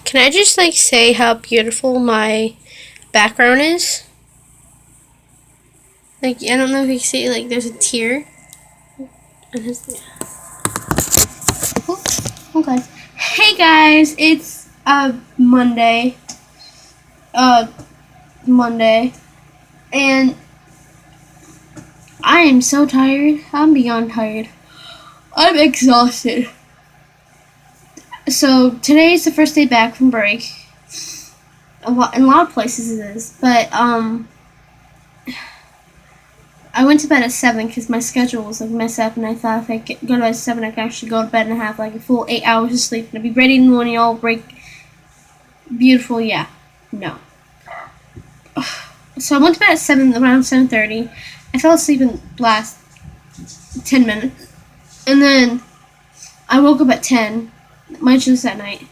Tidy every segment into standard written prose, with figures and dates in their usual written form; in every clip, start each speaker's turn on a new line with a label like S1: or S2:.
S1: Can I just like say how beautiful my background is? Like I don't know if you can see, like there's a tear. And oh, oh guys. Hey guys, it's Monday. Uh Monday. And I am so tired. I'm beyond tired. I'm exhausted. So today's the first day back from break. In a lot of places it is, but I went to bed at 7 because my schedule was like messed up, and I thought if I go to bed at 7, I could actually go to bed and have like a full 8 hours of sleep, and I'd be ready in the morning, all break. Beautiful, yeah. No. So I went to bed at 7, around 7:30. I fell asleep in the last 10 minutes, and then I woke up at 10, much just that night,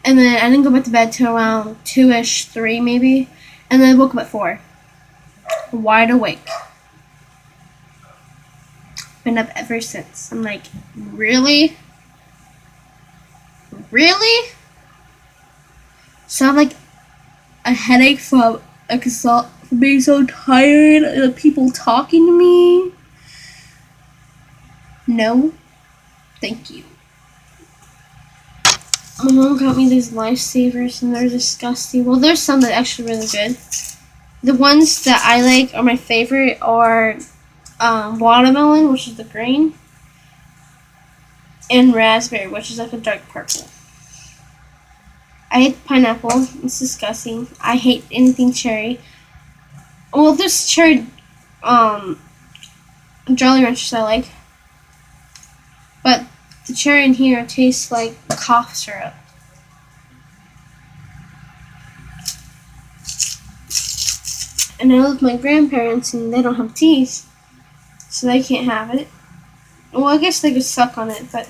S1: and then I didn't go back to bed till around 2ish, 3 maybe, and then I woke up at 4, wide awake. Been up ever since. I'm like, really? Really? So I have like a headache from being so tired of people talking to me. No, thank you. My mom got me these lifesavers and they're disgusting. Well, there's some that are actually really good. The ones that I like are my favorite are watermelon, which is the green, and raspberry, which is like a dark purple. I hate pineapple. It's disgusting. I hate anything cherry. Well, there's cherry Jolly Ranchers I like, but the cherry in here tastes like cough syrup. And I live with my grandparents, and they don't have teeth, so they can't have it. Well, I guess they could suck on it, but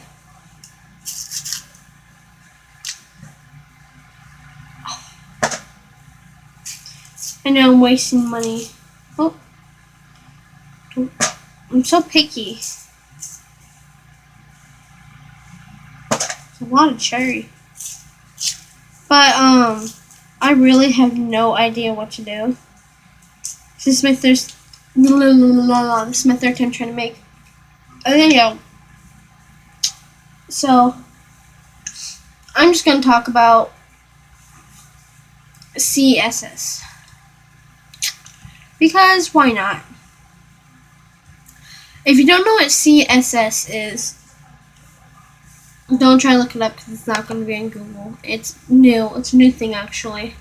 S1: I know I'm wasting money. Oh, I'm so picky. It's a lot of cherry. But, I really have no idea what to do. This is my this is my third time trying to make a video. So, I'm just going to talk about CSS. Because, why not? If you don't know what CSS is, don't try to look it up because it's not going to be on Google. It's new. It's a new thing, actually.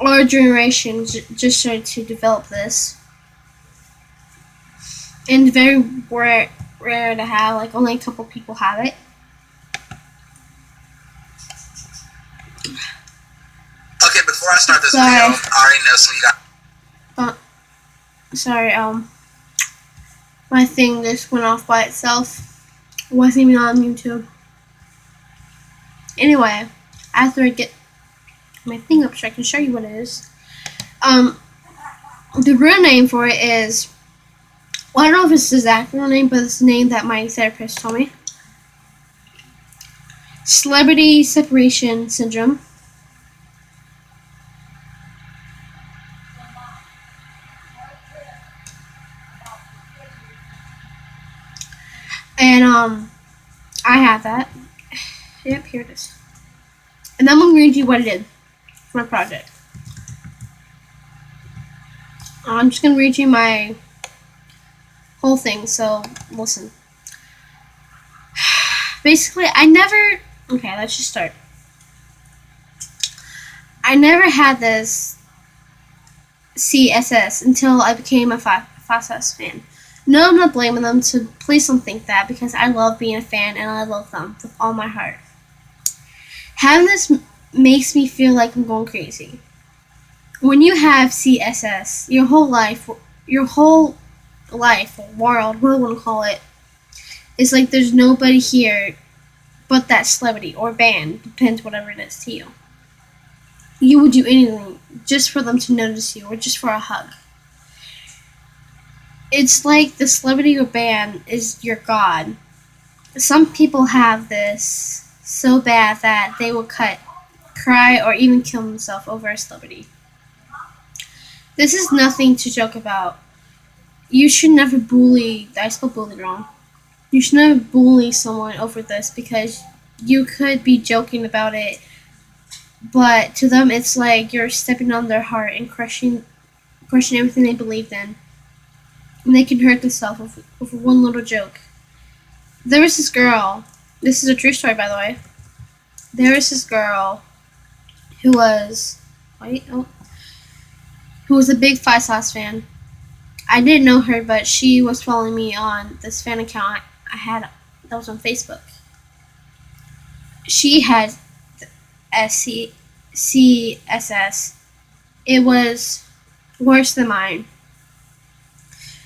S1: Our generation just started to develop this. And very rare to have. Like, only a couple people have it.
S2: Okay, before I start this video, I already know some of you got...
S1: Sorry, my thing just went off by itself. It wasn't even on YouTube. Anyway, after I get my thing up so I can show you what it is. The real name for it is, well, I don't know if it's the exact real name, but it's the name that my therapist told me. Celebrity Separation Syndrome. And, I have that. Yep, here it is. And I'm going to read you what it did for my project. I'm just going to read you my whole thing, so listen. Basically, okay, let's just start. I never had this CSS until I became a FastS fan. No, I'm not blaming them, so please don't think that, because I love being a fan and I love them with all my heart. Having this makes me feel like I'm going crazy. When you have CSS, your whole life, world, what do I want to call it, is like there's nobody here but that celebrity or band, depends whatever it is to you. You would do anything just for them to notice you or just for a hug. It's like the celebrity or band is your god. Some people have this so bad that they will cut, cry, or even kill themselves over a celebrity. This is nothing to joke about. You should never bully. I spelled bully wrong. You should never bully someone over this because you could be joking about it, but to them it's like you're stepping on their heart and crushing everything they believed in. And they can hurt themselves over one little joke. There was this girl. This is a true story, by the way. There was this girl who was who was a big Five Sauce fan. I didn't know her, but she was following me on this fan account I had that was on Facebook. She had CSS. It was worse than mine.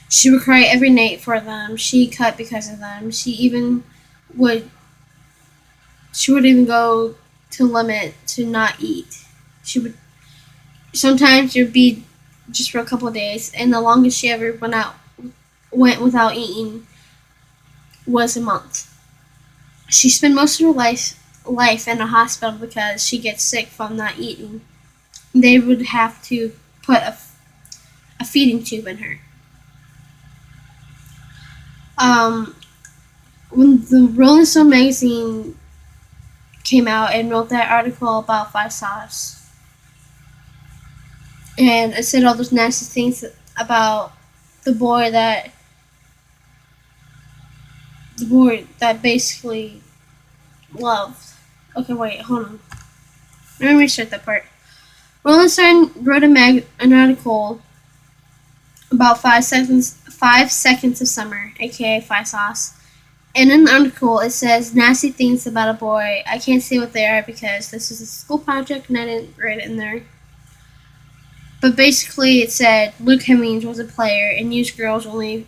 S1: She would cry every night for them. She cut because of them. She would even go to limit to not eat. She would sometimes it would be just for a couple of days, and the longest she ever went without eating was a month. She spent most of her life in a hospital because she gets sick from not eating. They would have to put a feeding tube in her. When the Rolling Stone magazine came out and wrote that article about Five Sauce, and it said all those nasty things about the boy that basically loved. Okay, wait, hold on. Let me restart that part. Rolling Stone wrote an article about 5 seconds of summer, aka Five Sauce. And in the article, it says nasty things about a boy. I can't say what they are because this is a school project and I didn't write it in there. But basically, it said Luke Hemmings was a player and used girls only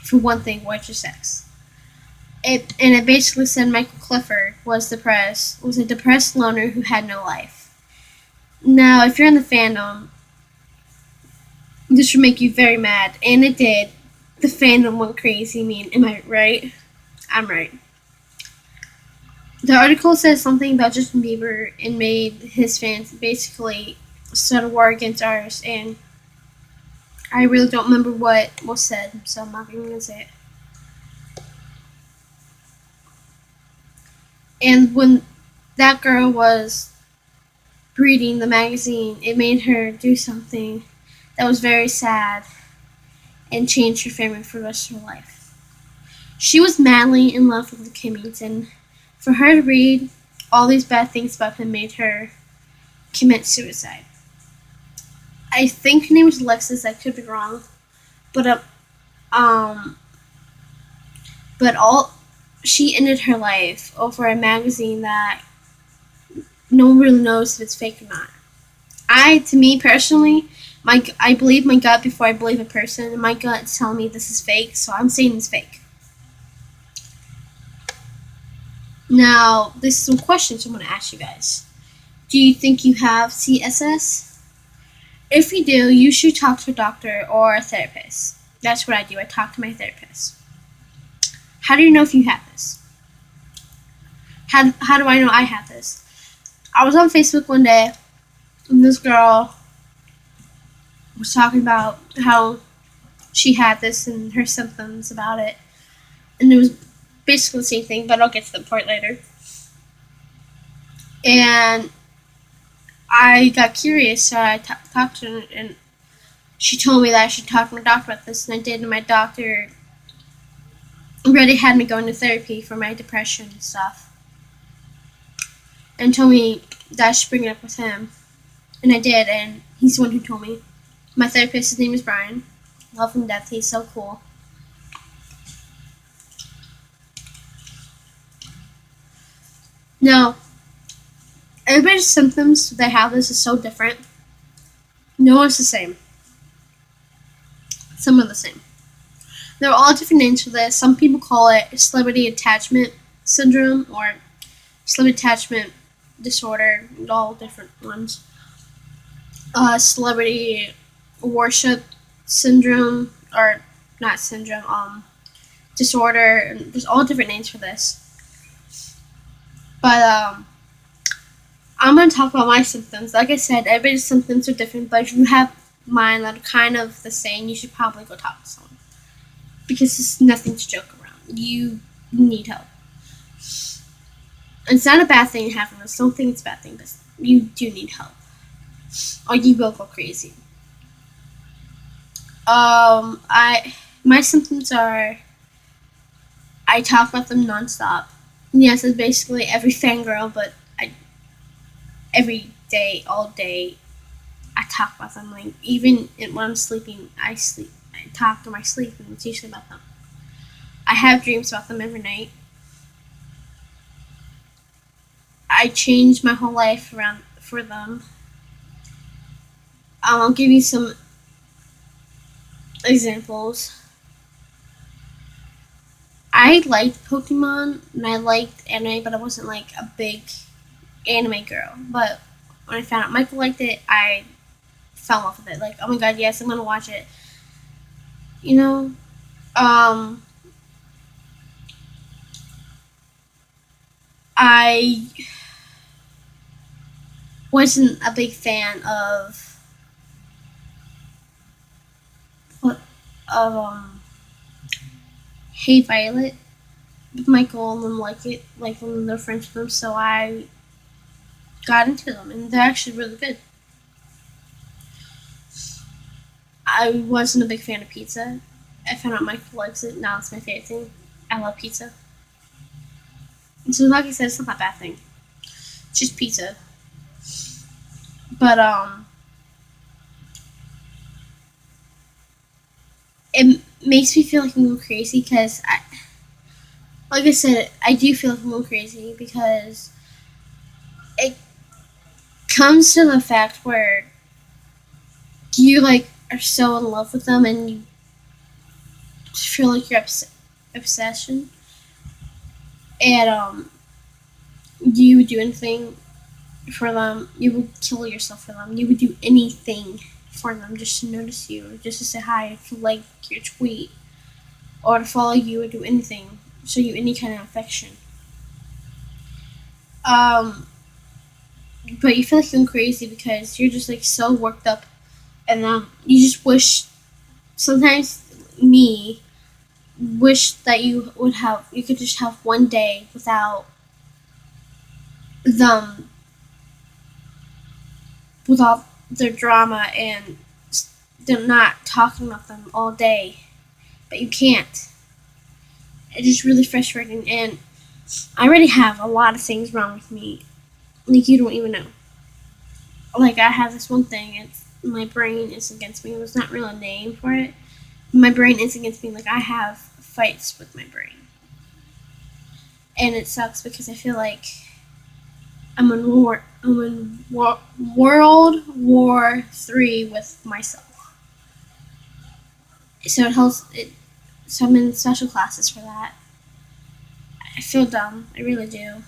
S1: for one thing, which is sex. It basically said Michael Clifford was a depressed loner who had no life. Now, if you're in the fandom, this would make you very mad, and it did. The fandom went crazy. Am I right? I'm right. The article says something about Justin Bieber and made his fans basically start a war against ours, and I really don't remember what was said, so I'm not even going to say it. And when that girl was reading the magazine, it made her do something that was very sad and changed her family for the rest of her life. She was madly in love with Luke Hemmings, and for her to read all these bad things about him made her commit suicide. I think her name was Alexis. I could be wrong, but she ended her life over a magazine that no one really knows if it's fake or not. To me personally, I believe my gut before I believe a person, and my gut's telling me this is fake, so I'm saying it's fake. Now, this is some questions I'm going to ask you guys. Do you think you have CSS? If you do, you should talk to a doctor or a therapist. That's what I do. I talk to my therapist. How do you know if you have this? How do I know I have this? I was on Facebook one day, and this girl was talking about how she had this and her symptoms about it. And it was basically the same thing, but I'll get to the part later. And I got curious, so I talked to her, and she told me that I should talk to my doctor about this, and I did, and my doctor already had me going to therapy for my depression and stuff, and told me that I should bring it up with him, and I did, and he's the one who told me. My therapist, his name is Brian. Love him to death, he's so cool. Now, everybody's symptoms they have this is so different. No one's the same. Some are the same. There are all different names for this. Some people call it celebrity attachment syndrome or celebrity attachment disorder, all different ones. Celebrity worship syndrome, or not syndrome, disorder. There's all different names for this. But I'm gonna talk about my symptoms. Like I said, everybody's symptoms are different, but if you have mine that are kind of the same, you should probably go talk to someone because it's nothing to joke around. You need help. It's not a bad thing having this. Don't think it's a bad thing, but you do need help, or you will go crazy. My symptoms are I talk about them nonstop. Yes, it's basically every fangirl, but every day, all day, I talk about them. Like even when I'm sleeping, I talk in my sleep, and it's usually about them. I have dreams about them every night. I changed my whole life around for them. I'll give you some examples. I liked Pokemon and I liked anime, but I wasn't like a big anime girl. But when I found out Michael liked it, I fell in love with it. Like, oh my god, yes, I'm gonna watch it. You know, I wasn't a big fan of Hey Violet. Michael and them like it, like when they're friends with them, so I got into them, and they're actually really good. I wasn't a big fan of pizza. I found out Michael likes it. Now it's my favorite thing. I love pizza. And so, like I said, it's not that bad thing. It's just pizza. But it makes me feel like I'm going crazy because like I said, I do feel like I'm going crazy because it comes to the fact where you like are so in love with them and you feel like your obsession, and you would do anything for them. You would kill yourself for them. You would do anything for them just to notice you, or just to say hi, to like your tweet, or to follow you, or do anything, show you any kind of affection. But you feel like you're going crazy because you're just like so worked up, and you just wish. Sometimes me wish that you could just have one day without them, without their drama and them not talking about them all day, but you can't. It's just really frustrating, and I already have a lot of things wrong with me, like you don't even know. Like I have this one thing, it's my brain is against me. There's not really a name for it. My brain is against me. Like I have fights with my brain, and it sucks because I feel like I'm in World War III with myself. So it helps. So I'm in special classes for that. I feel dumb. I really do.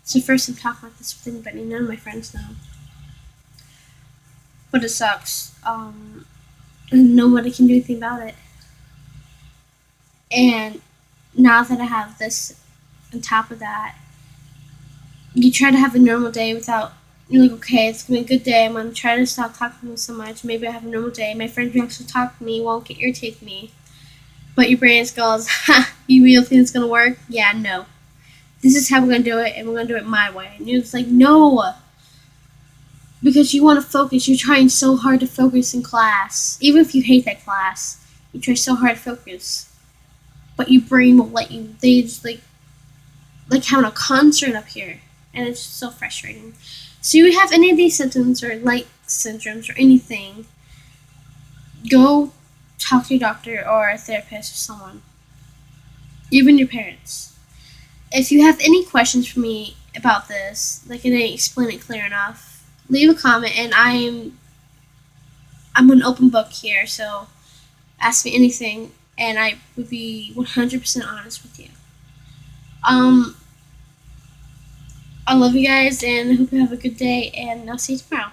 S1: It's the first time talking about this with anybody. None of my friends know. But it sucks. And nobody can do anything about it. And now that I have this on top of that, you try to have a normal day without, you're like, okay, it's going to be a good day. I'm going to try to stop talking to them so much. Maybe I have a normal day. My friends who actually talk to me won't get irritate me. But your brain goes, ha, you really think it's going to work? Yeah, no. This is how we're going to do it, and we're going to do it my way. And you're just like, no. Because you want to focus. You're trying so hard to focus in class. Even if you hate that class, you try so hard to focus. But your brain won't let you. They just like having a concert up here. And it's just so frustrating. So you have any of these symptoms or like syndromes or anything, go talk to your doctor or a therapist or someone. Even your parents. If you have any questions for me about this, like I didn't explain it clear enough, leave a comment, and I'm an open book here, so ask me anything and I would be 100% honest with you. I love you guys and I hope you have a good day, and I'll see you tomorrow.